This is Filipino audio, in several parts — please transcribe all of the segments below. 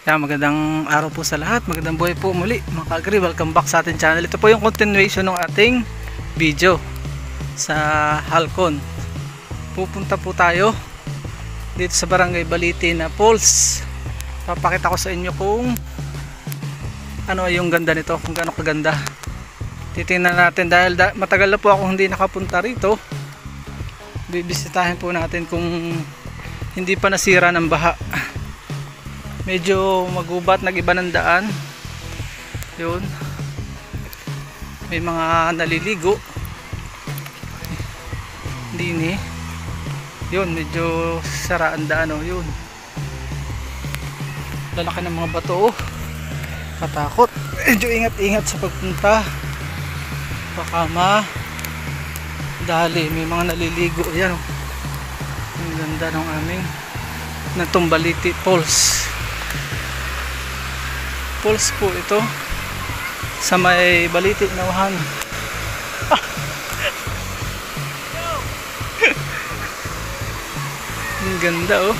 Kaya magandang araw po sa lahat, magandang buhay po muli mga ka-agri, welcome back sa ating channel. Ito po yung continuation ng ating video sa Halcon. Pupunta po tayo dito sa Brgy.Balite na falls. Papakita ko sa inyo kung ano yung ganda nito, kung gaano kaganda. Titingnan natin dahil matagal na po ako hindi nakapunta rito. Bibisitahin po natin kung hindi pa nasira ng baha. Medyo magubat, nag-iba ng daan. Yun. May mga naliligo. Hindi ni. Yun, medyo sara ang daan, oh. Yun. Lalaki ng mga bato, oh. Katakot. Medyo ingat-ingat sa pagpunta. Baka dali, may mga naliligo. Yan, oh. Ang ganda ng aming Balite Falls. Falls po ito sa may Balite, Naujan. Ang ganda, oh.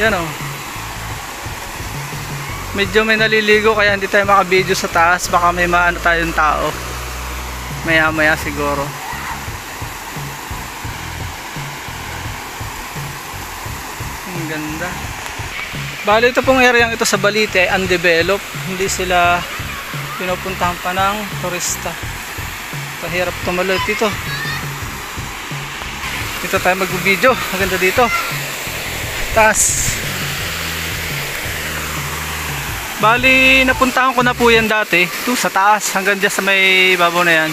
Yan, oh. Medyo may naliligo kaya hindi tayo makabideo sa taas, baka may maano tayong tao maya maya siguro. Ang ganda. Bali, ito pong area ito sa Balite ay undeveloped. Hindi sila pinupuntahan pa ng turista. Kahirap tumaloy dito. Dito tayo mag-video. Maganda dito. Taas. Bali, napuntahan ko na po yan dati. Ito sa taas. Hanggang dyan sa may babaw na yan.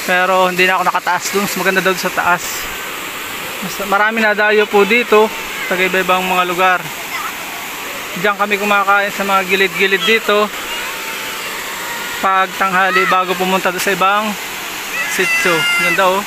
Pero hindi na ako nakataas dun. Mas maganda daw sa taas. Marami na dayo po dito. Taga-iba-ibang mga lugar. Diyan kami kumakain sa mga gilid-gilid dito pag tanghali bago pumunta sa ibang sitio. Ganda, oh.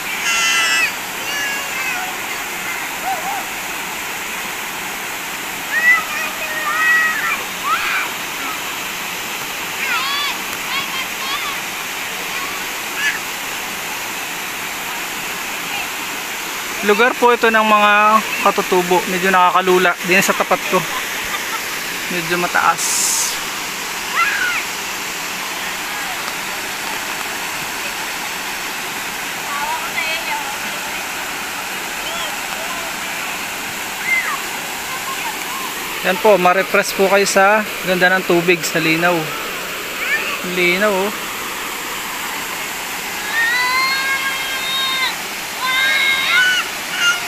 Lugar po ito ng mga katutubo. Medyo nakakalula din sa tapat ko. Medyo mataas. Yan po, ma-refresh po kayo sa ganda ng tubig, sa linaw. Linaw, oh.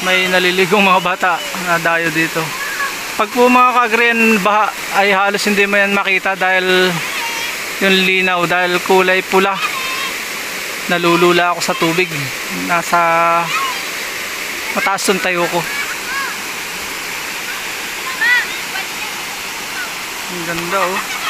May naliligong mga bata na dayo dito. Pag po mga ka-green baha ay halos hindi mo yan makita dahil yung linaw, dahil kulay pula. Nalulula ako sa tubig. Nasa mataas yung tayo ko. Ang ganda, oh.